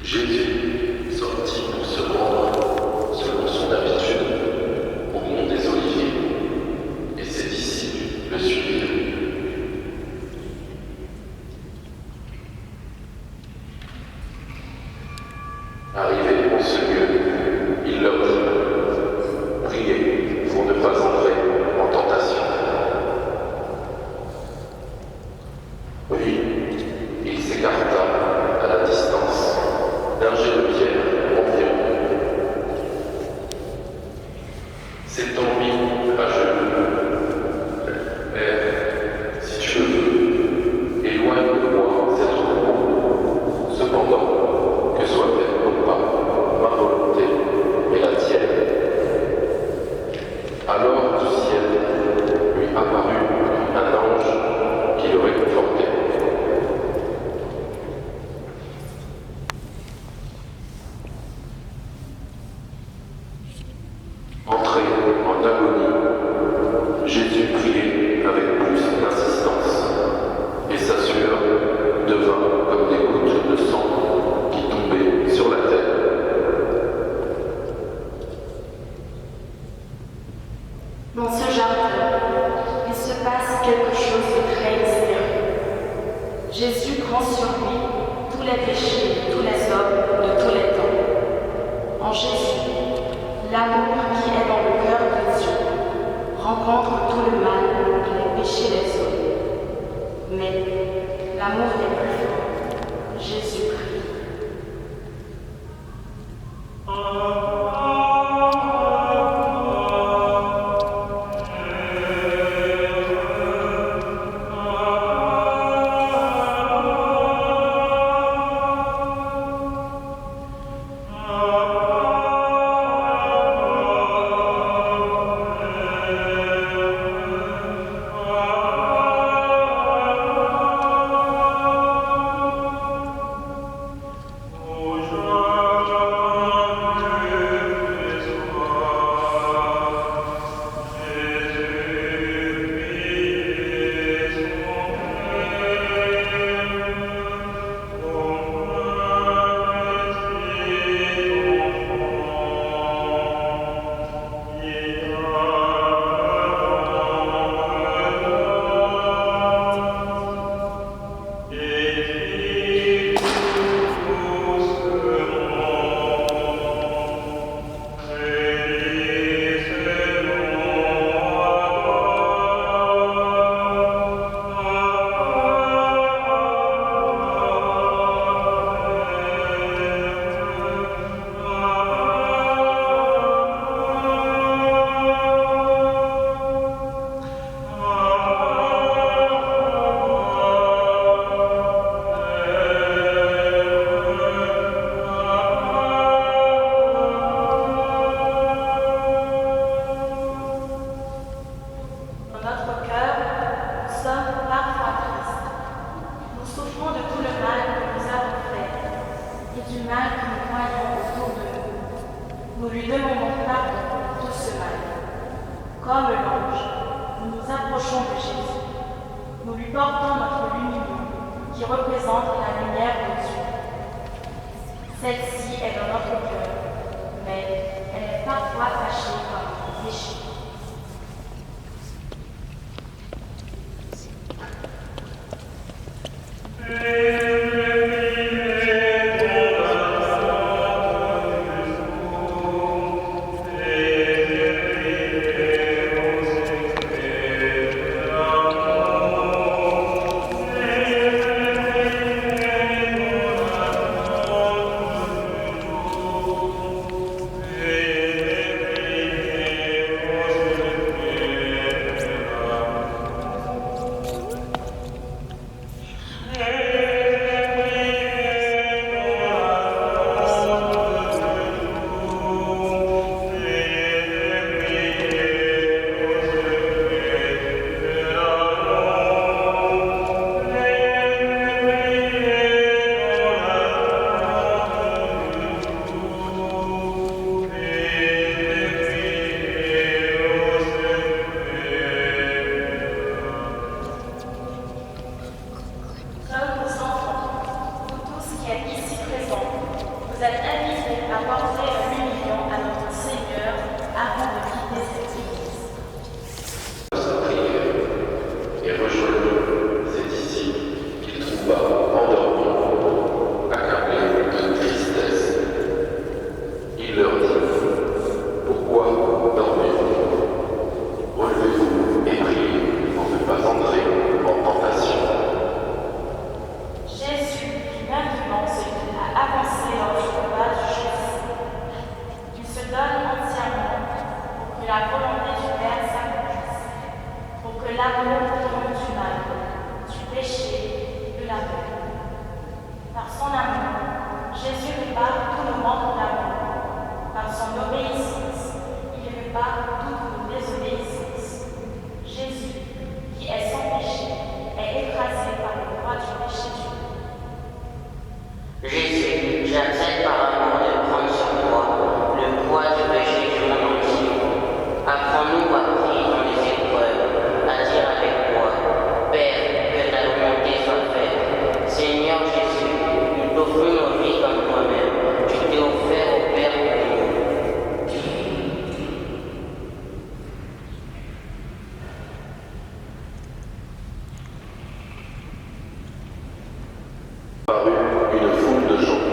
Jésus sortit pour se rendre, selon son habitude, au mont des Oliviers, et ses disciples le suivirent. Arrivé en ce lieu, il leur dit: priez pour ne pas entrer en tentation. Puis, il s'écarta à la distance d'un jet de pierre environ. S'étant mis à genoux: Père, si tu le veux, éloigne de moi cette coupe. Cependant, que soit faite non pas ma volonté, mais la tienne. Alors du ciel lui apparut un ange qui le réconfortait. Entré en agonie, Jésus priait avec plus d'insistance, et sa sueur devint comme des gouttes de sang qui tombaient sur la terre. Dans ce jardin, il se passe quelque chose de très mystérieux. Jésus prend sur lui tous les péchés de tous les hommes de tous les temps. En Jésus, l'amour qui est dans le cœur de Dieu rencontre tout le mal et les péchés des hommes. Mais l'amour est plus fort. Jésus prie. Nous lui demandons pardon pour tout ce mal. Comme l'ange, nous nous approchons de Jésus. Nous lui portons notre lumière qui représente la lumière de Dieu. Celle-ci est dans notre cœur, mais elle est parfois cachée par notre péché. Vous êtes invités à porter l'union à notre Seigneur avant de quitter cette église. Sa prière et rejoignit ses disciples qu'il trouva endormis, accablés de tristesse. Il leur dit: pourquoi dormez-vous? Relevez-vous et priez pour ne pas entrer en tentation. Jésus vit maintenant ce qu'il a avancé dans le chemin du Jésus. Il se donne entièrement pour que la volonté du Père s'accomplisse, pour que l'amour tombe du mal, du péché, de la mort. Par son amour, Jésus répare tout le manque d'amour. Par son obéissance, il répare toute nos désobéissance. Jésus, qui est sans péché, est écrasé par le poids du péché du monde. Jésus, j'accepte par amour de prendre sur toi le poids du péché du monde entier. Apprends-nous à prier dans les épreuves, à dire avec moi: Père, que ta volonté soit faite. Seigneur Jésus, nous t'offrons nos vies comme toi-même. Tu t'es offert au Père pour nous. Parut une foule de gens.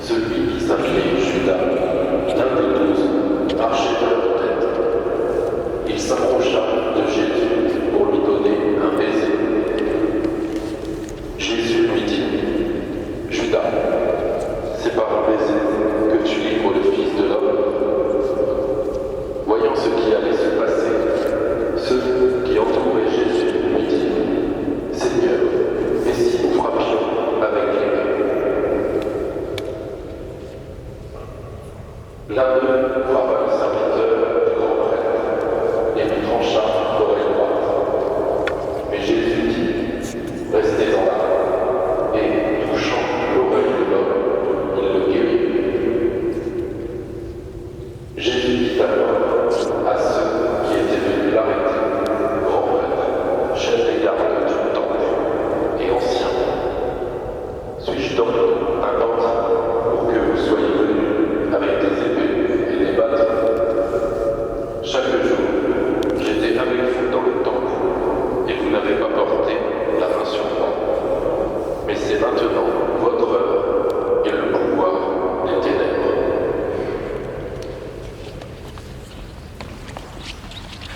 Celui qui s'appelait Judas, l'un des 12, marchait à leur tête. Il s'approcha de Jésus pour lui donner un baiser. Jésus lui dit: Judas, c'est par un baiser que tu livres le Fils de l'homme. Voyant ce qui allait se passer, ceux qui entouraient Jésus lui dirent: Seigneur, et si nous frappions avec les mains? L'un d'eux frappa le serviteur du grand prêtre et lui trancha l'oreille droite. Mais Jésus dit: restez-en là. Et touchant l'oreille de l'homme, il le guérit. Jésus dit alors à ceux qui étaient venus l'arrêter: grand prêtre, chef des gardes du temple et ancien, suis-je donc un bandit pour que vous soyez venus avec des épées et des bâtons? Chaque jour, j'étais avec vous dans le temple et vous n'avez pas porté la main sur moi. Mais c'est maintenant votre heure et le pouvoir des ténèbres.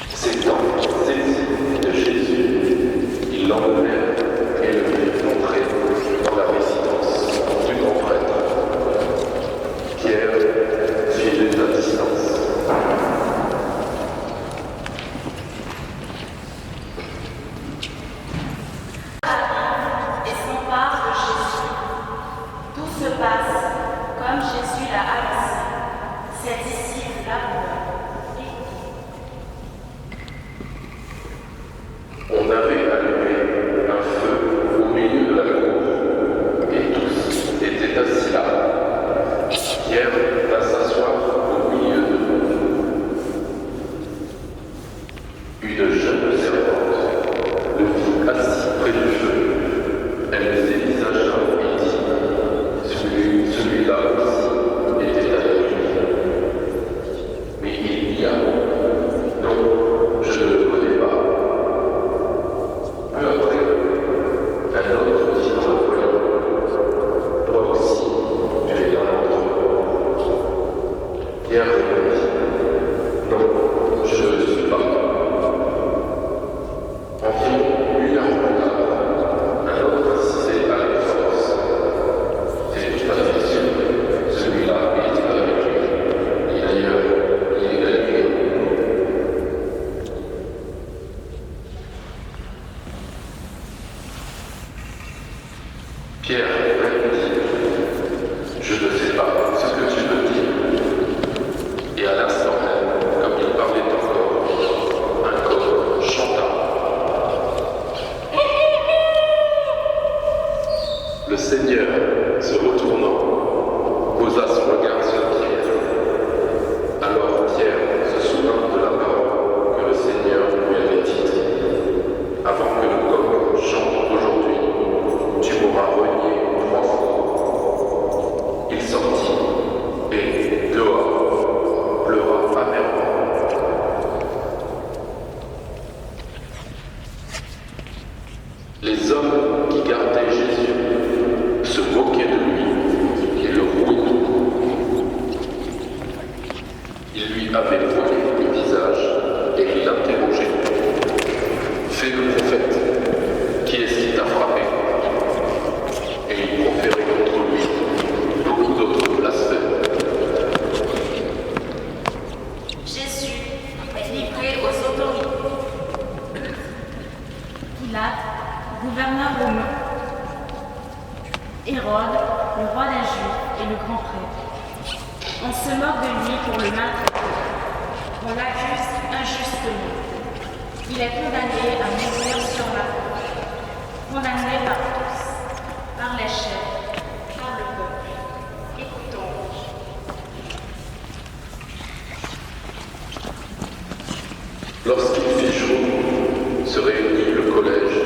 S'étant saisi de Jésus, ils l'emmenèrent et le firent entrer dans la résidence du le roi des Juifs et le grand prêtre. On se moque de lui pour le maltraiter. On l'accuse injustement. Il est condamné à mourir sur la croix. Condamné par tous, par les chefs, par le peuple. Écoutons. Lorsqu'il fit jour, se réunit le collège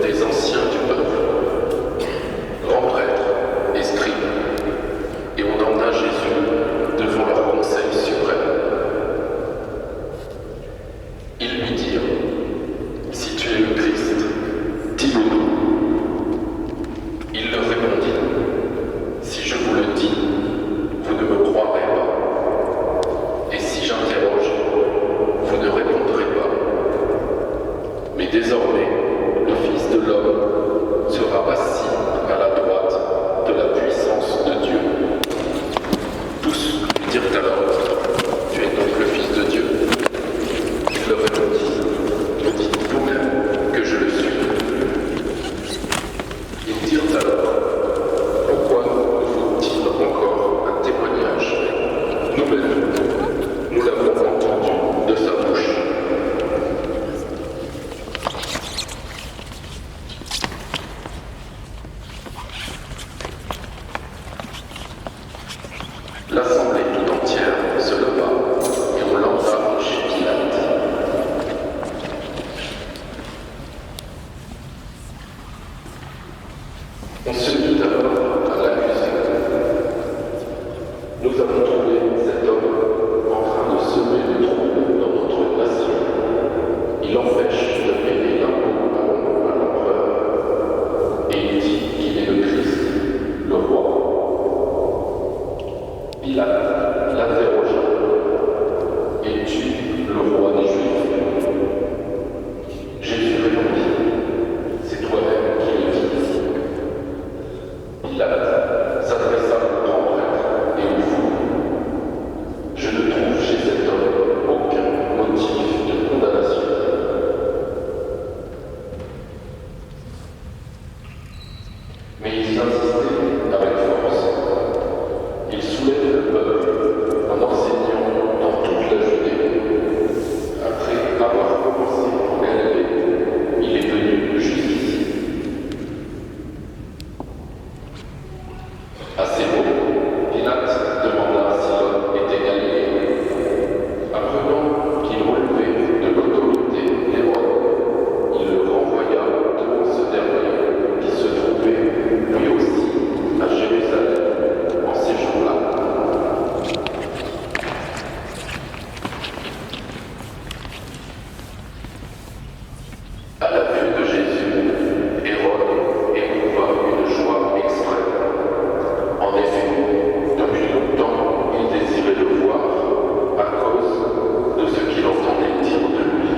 des anciens du peuple, grands prêtres et scribes, et on emmena Jésus devant leur conseil suprême. Ils lui dirent, si tu es le Christ, dis-le-nous. Il leur répondit, si je vous le dis, vous ne me croirez pas. Et si j'interroge, vous ne répondrez pas. Mais désormais, le Fils de l'homme sera assis à la droite de la puissance de Dieu. Tous lui dirent alors, tu es donc le Fils de Dieu. Il leur répondit, vous dites vous-même que je le suis. Ils dirent alors, pourquoi nous faut-il encore un témoignage? Nous-mêmes, nous l'avons entendu de sa bouche. L'assemblée tout entière se leva et on l'emmena chez Pilate. On se mit alors à l'accuser. Nous avons trouvé cet homme en train de semer le trouble dans notre nation. Il empêche de payer l'impôt à l'empereur et il dit qu'il est le Christ, le roi. Pilate l'interrogea. Es-tu le roi des Juifs? Jésus répondit, c'est toi-même qui le dis. Pilate s'adressa au grand prêtre et au fou. Je ne trouve chez cet homme aucun motif de condamnation. Mais ils insistaient avec force. Ils soulèvent le peuple en enseignant dans toute la Judée. Après avoir commencé en Galilée, il est venu jusqu'ici. À ces mots, Pilate demanda si l'homme était galiléen. Apprenant qu'il relevait de l'autorité d'Hérode, il le renvoya devant ce dernier qui se trouvait lui aussi à Jérusalem en ces jours-là. À la vue de Jésus, Hérode éprouva une joie extrême. En effet, depuis longtemps, il désirait le voir à cause de ce qu'il entendait dire de lui,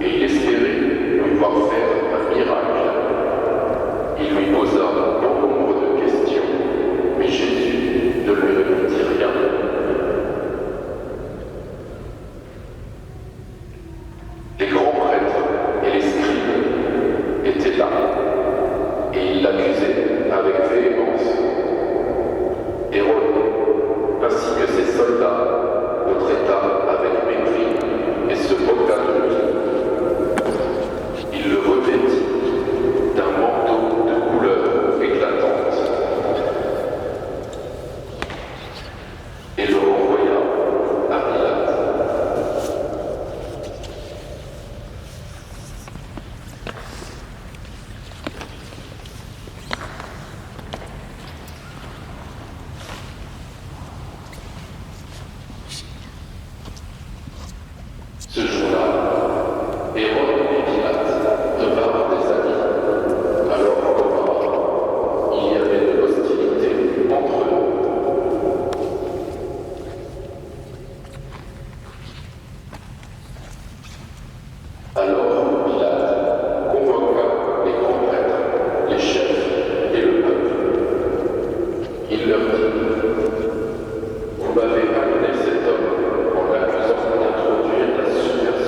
et il espérait lui voir faire un miracle. Il lui posa bon nombre de questions, mais Jésus ne lui répondit rien. Les grands prêtres et les scribes étaient là, et ils l'accusaient avec véhémence. Hérode, ainsi que ses soldats, le traita avec mépris et se moqua de lui. Il le revêtit d'un manteau de couleur éclatante et le renvoya à Pilate. Ce jour-là, Hérode et Pilate devinrent des amis. Alors qu'auparavant, il y avait de l'hostilité entre eux. Alors Pilate convoqua les grands prêtres, les chefs et le peuple. Il leur dit, vous m'avez amené cet homme en l'accusant d'introduire la subversion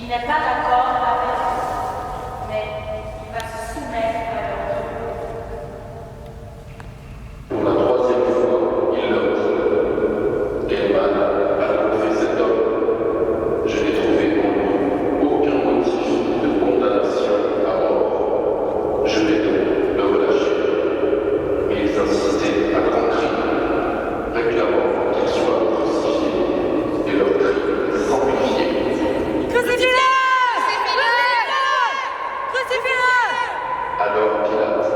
Il n'est pas d'accord avec eux, mais il va se soumettre à leur vie. Pour la troisième fois, il leur dit: quel mal a fait cet homme? Je n'ai trouvé en lui aucun motif de condamnation à mort. Je vais donc le relâcher. Mais ils insistaient à grands cris, réclamant qu'il soit crucifié, et leur cri s'amplifiait. Alors Pilate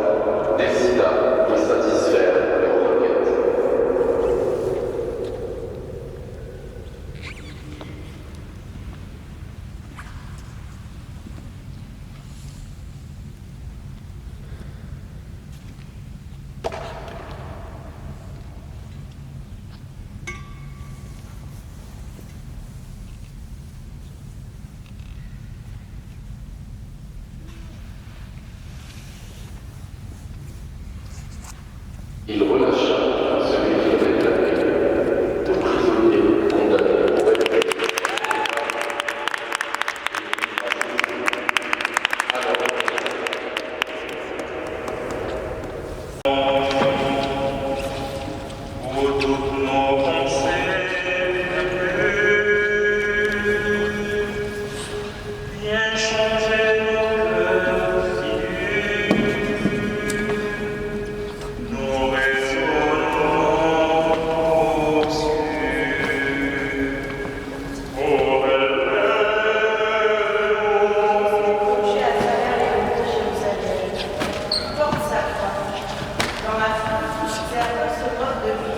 décida de satisfaire leur requête. Il relâcha celui qui réclamait, le prisonnier condamné pour être. Où toutes nos pensées viennent changer nos cœurs nous raisonnements obscurs. Ô belle Dieu à travers les routes de Jérusalem, porte sa croix. Dans la foule, certains se moquent de lui,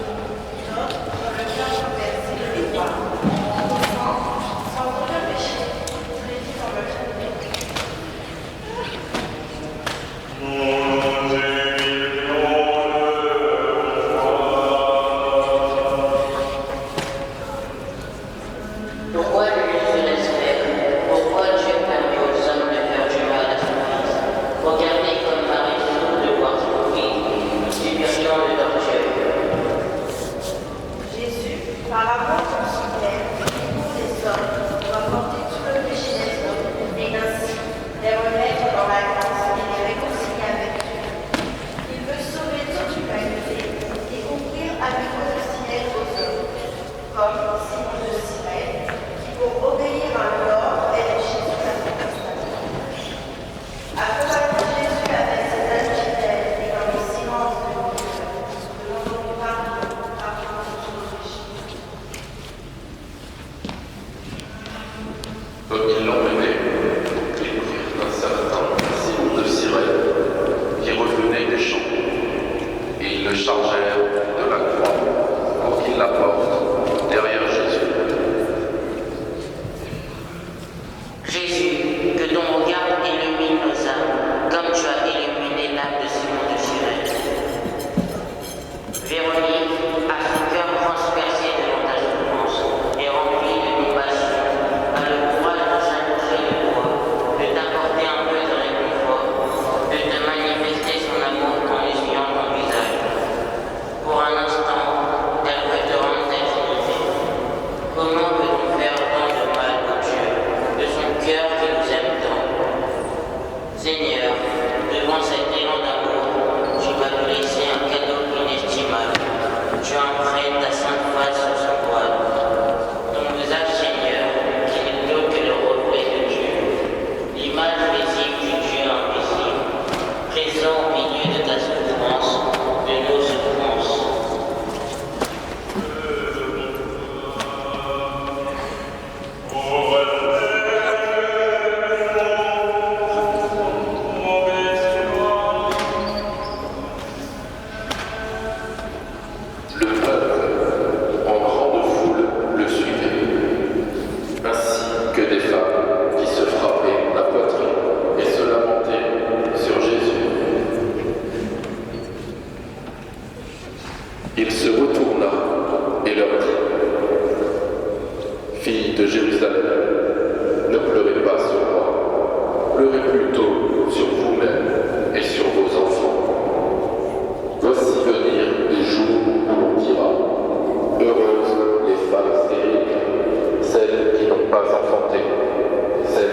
d'autres ont le cœur renversé et croient. Pourtant, sans aucun péché, traité dans le crime. nous humilions le Pourquoi lui se laisse faire? Pourquoi Dieu permet aux hommes de faire du mal à son fils? Regardez comme Marie souffre de voir son fils, subissant de torture. Jésus, par amour pour son Père et pour les hommes, doit porter tout le péché des hommes et ainsi les remettre dans la grâce et les réconcilier avec Dieu. Il veut sauver toute l'humanité et ouvrir un nouveau ciel aux hommes, comme Simon de Cyrène, qui pour obéir à l'ordre est Jésus la constatation. Accompagnant Jésus avec ses amis fidèles et dans le silence de nos cœurs, demandons pardon pour tous nos péchés. Comme ils l'emmenaient, ils prirent un certain Simon de Cyrène, qui revenait des champs, et ils le chargèrent de la croix pour qu'il la porte derrière Jésus. Jésus, que ton regard illumine nos âmes, comme tu as illuminé l'âme de Simon de Cyrène. Véronique, a son cœur transpercé devant ta souffrance et rempli de compassion, a le courage de s'approcher de toi, de t'apporter un peu de réconfort, de te manifester son amour en essuyant ton visage. Pour un instant, elle veut te rendre tête innocente. Comment peut-on faire tant de mal à Dieu, de son cœur qui nous aime tant? Seigneur, devant cet élan d'amour, tu vas nous laisser un cadeau inestimable. Tu empruntes ta sainte face sur son voile. Ton visage, Seigneur, qui n'est autre que le reflet de Dieu, l'image visible du Dieu invisible, présent au milieu de ta souffrance, de nos souffrances. Le peuple, en grande foule, le suivait, ainsi que des femmes qui se frappaient la poitrine et se lamentaient sur Jésus. Il se retourna et leur dit: Filles de Jérusalem, ne pleurez pas sur moi, pleurez plutôt sur vous-même et sur vos enfants. Voici venir les jours où l'on dira: heureuses les femmes stériles, celles qui n'ont pas enfanté, celles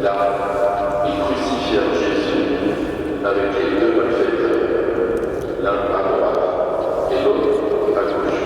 Là, ils crucifièrent Jésus avec les deux malfaiteurs, l'un à droite et l'autre à gauche.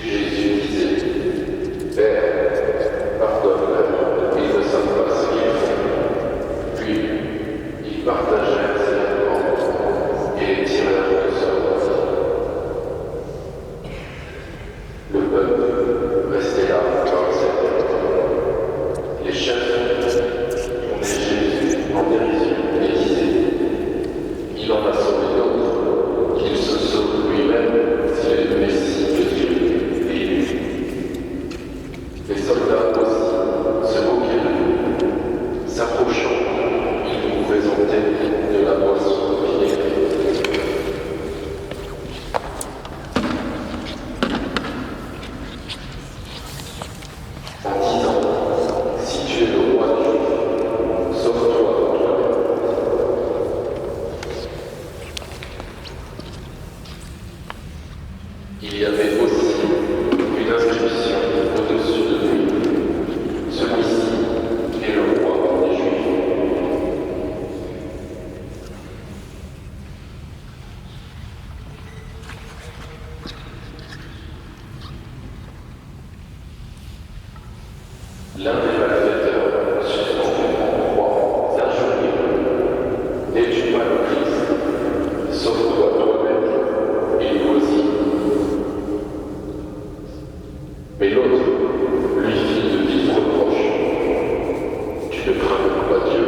Jésus disait, Père, pardonne-leur, ils ne savent pas ce qu'ils font. Puis, ils partagèrent ses vêtements et les tirèrent de sorte. Le peuple restait là dans cette terre. Les chefs tournaient Jésus en dérision et disaient, il en a sauvé d'autres, qu'il se sauve lui-même s'il est le Messie de Dieu. Les soldats aussi se moquaient de nous. S'approchant, ils nous présentaient de la boisson vinaigrée. En disant, si tu es le roi des Juifs, sauve-toi toi-même. Il y avait aussi une inscription au-dessus de lui. Celui-ci est le roi des Juifs. L'un des malfaiteurs suspendu en croix s'agenouilla. N'es-tu pas le Christ? Sauve-toi toi-même et nous aussi. Mais l'autre lui fit de vifs reproches. Tu ne crains donc pas Dieu,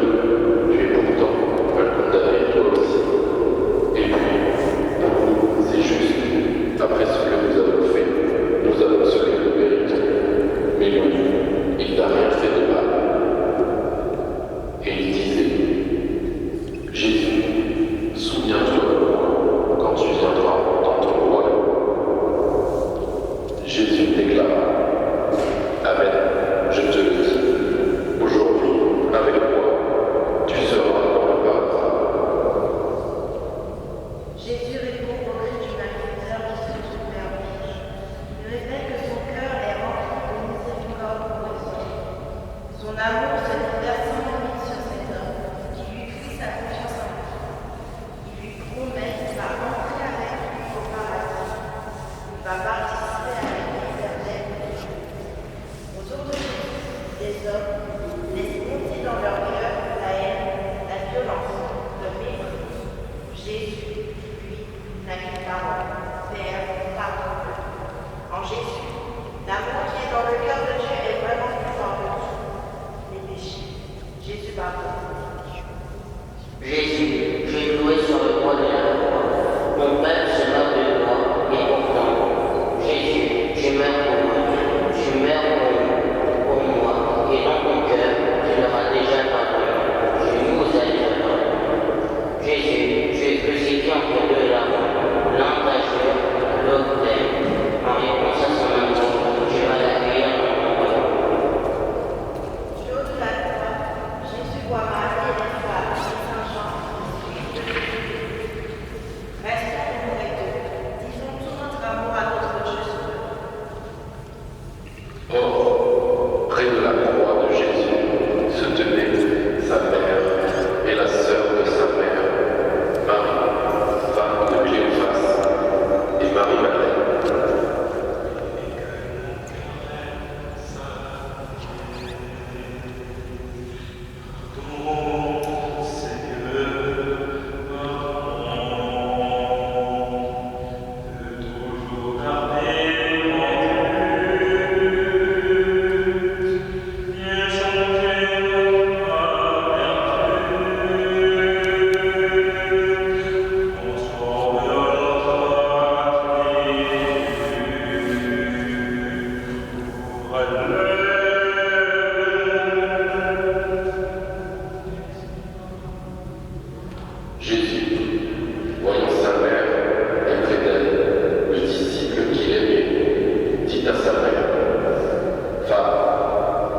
tu es pourtant mal condamné toi aussi. Et puis, pour nous, c'est juste, après ce que nous avons fait, nous avons ce que nous méritons. Mais lui, il n'a rien fait de mal. Et il disait, Jésus, souviens-toi de moi quand tu viendras dans ton royaume. Jésus déclara, Amen, je te le dis, aujourd'hui, avec moi, tu seras dans le paradis. Jésus répond au cri du malfaiteur qui se submerge. Il révèle que son cœur est rempli de miséricorde pour les autres. Son amour se déverse sans limite sur cet homme qui lui crie sa confiance en lui. Il lui promet qu'il va entrer avec lui au paradis. Il va participer à la vie éternelle. Autour de Jésus, des hommes laissent monter dans leur cœur la haine, la violence, le mépris. Jésus, lui, n'a qu'une parole, Père, pardonne-leur. En Jésus, l'amour qui est dans le cœur de Dieu est vraiment plus fort que tout. Les péchés, Jésus pardonne. Jésus, je suis loué sur le bois de la croix. Mon peuple se moque de moi, et pourtant, Jésus, tu meurs pour moi. Tu meurs pour moi, et dans ton cœur, tu leur as déjà pardonné. Je nous ai déjà pardonné. Jésus, tu es crucifié entre deux larmes. L'un t'a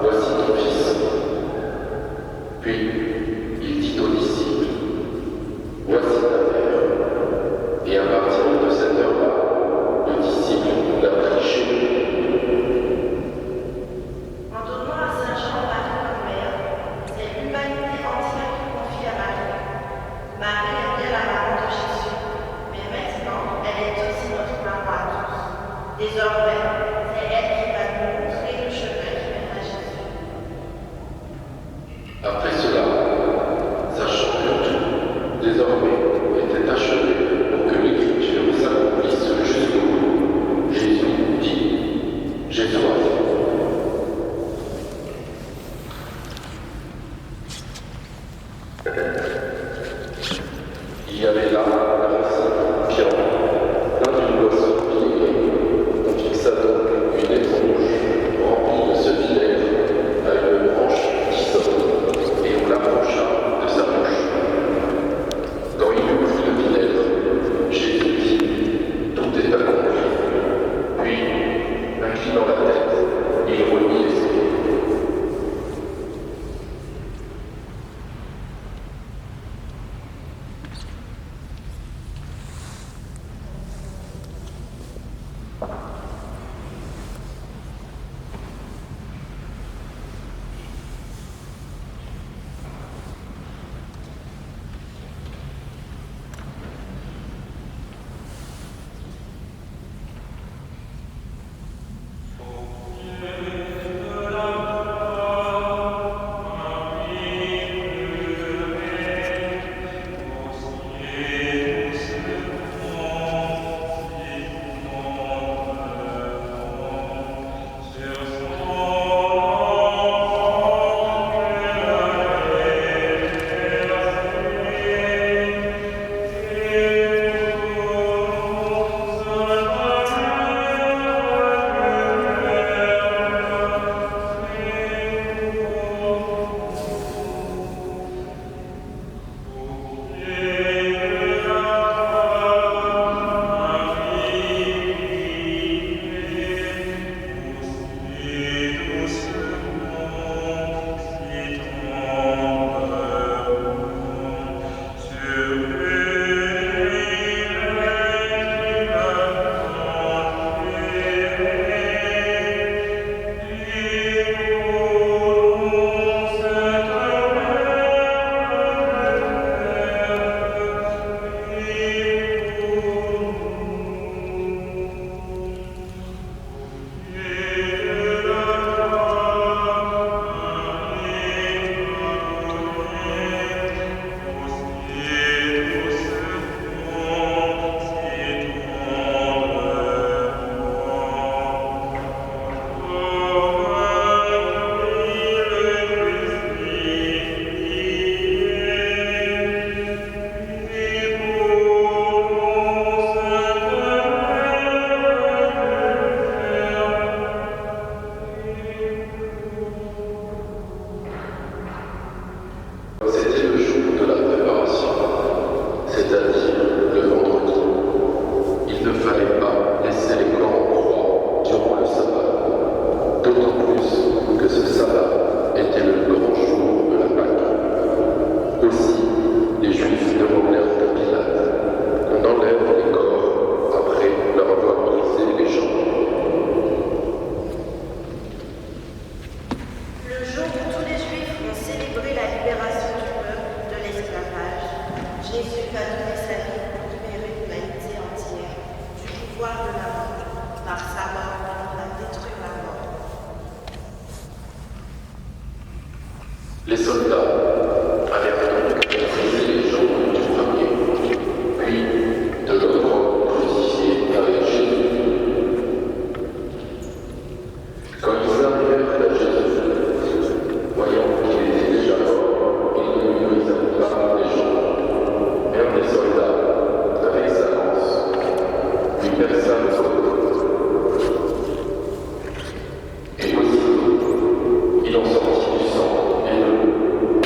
voici ton fils. Puis il dit aux disciples, voici ta mère. Et à partir de cette heure-là, le disciple l'a pris chez lui. En donnant à Saint Jean Marie comme mère, c'est l'humanité entière qui confie à Marie. Marie est bien la maman de Jésus, mais maintenant, elle est aussi notre maman à tous. Désormais, c'est elle qui va nous montrer le chemin qui mène à Jésus. Après cela, sachant que tout, désormais, était achevé pour que l'écriture s'accomplisse jusqu'au bout, Jésus dit, j'ai soif. Il y avait là un récipient pierre, plein d'une boisson vinaigrée. On fixa donc une éponge remplie de ce vinaigre à une branche d'hysope et on l'approcha de sa bouche. Quand il eut pris le vinaigre, Jésus dit, tout est accompli. Puis, inclinant la tête, il remit l'esprit. C'était le jour de la préparation, c'est-à-dire le vendredi. Il ne fallait pas laisser les corps en croix durant le sabbat, d'autant plus que ce sabbat était le grand jour de la Pâque. Aussi, les Juifs demandèrent à Pilate qu'on enlève les corps après leur avoir brisé les jambes. Le jour où tous les Juifs ont célébré la libération du peuple de l'esclavage, Jésus va donner sa vie pour libérer l'humanité entière du pouvoir de la mort. Par sa mort, il va détruire la mort. Les soldats allèrent donc briser les jambes du premier, puis de l'autre crucifié avec Jésus. Quand ils arrivèrent à Jésus, voyant qu'il était déjà mort, ils ne lui brisèrent pas les jambes. Mais un des soldats, avec sa lance, lui perça le côte. Et aussitôt, il en sortit du sang et de l'eau.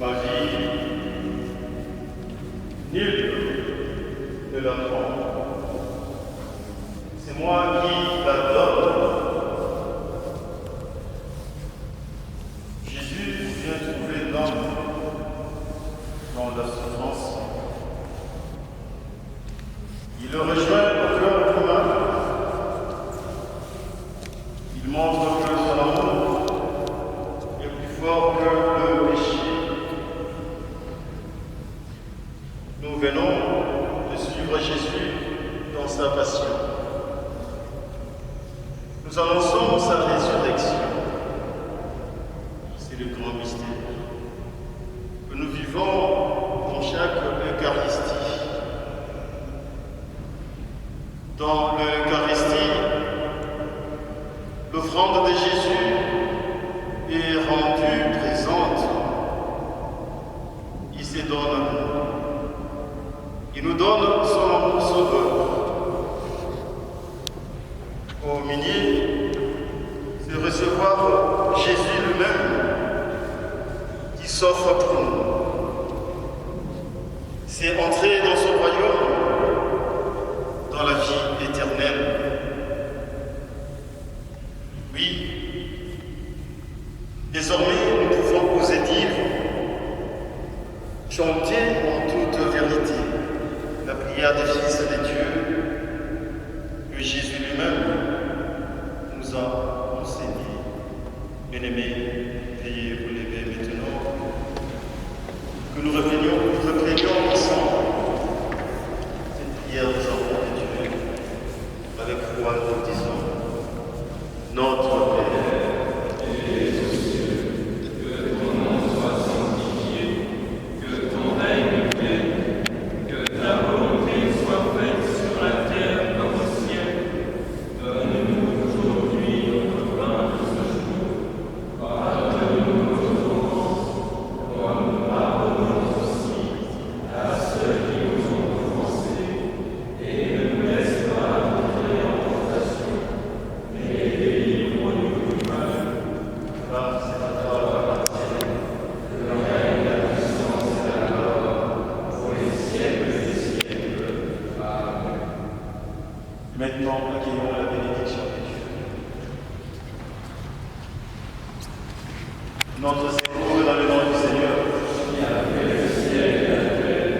Ma vie, nul ne la prend. C'est moi qui la donne. Jésus vient trouver l'homme dans la souffrance. Il le rejoint au cœur du mal. Il montre que son amour est plus fort que le péché. Nous venons de suivre Jésus dans sa passion. Nous annonçons sa résurrection. C'est le grand mystère que nous vivons dans chaque Eucharistie. Dans l'Eucharistie, l'offrande de Jésus est rendue présente. Il se donne à nous. Il nous donne son sauveur. Communier, c'est recevoir Jésus lui-même qui s'offre pour nous. C'est entrer dans son royaume, dans la vie éternelle. Oui, désormais nous pouvons oser dire, chanter en toute vérité la prière des fils de Dieu que Jésus lui-même nous a enseigné. Bien-aimés, veuillez vous lever maintenant, que nous reprenions ensemble cette prière des enfants de Dieu, avec foi nous disons, notre Père, qui es aux cieux, que ton nom soit sanctifié, que ton règne vienne, que ta volonté soit faite sur la terre comme au ciel. Donne-nous aujourd'hui notre pain de ce jour. Pardonne-nous nos offenses, comme nous pardonnons aussi à ceux qui nous ont offensés. Et ne nous laisse pas entrer en tentation, mais délivre-nous du mal. Car c'est à toi appartient le règne, la puissance et la gloire pour les siècles des siècles. Amen. Maintenant, accueillons la bénédiction de Dieu. Notre secours dans le nom du Seigneur, qui a fait le ciel et la terre.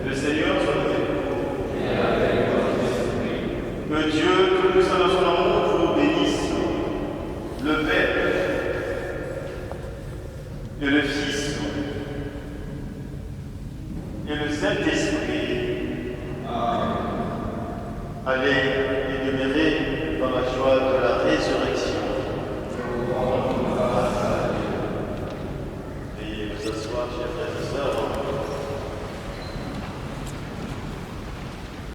Le Seigneur soit avec vous. Et avec votre esprit. Que Dieu, que nous sommes dans son amour, vous bénisse, le Père et le Fils et le Saint-Esprit. Amen. Allez et demeurez dans la joie de la résurrection. Veuillez vous asseoir, chers frères et sœurs.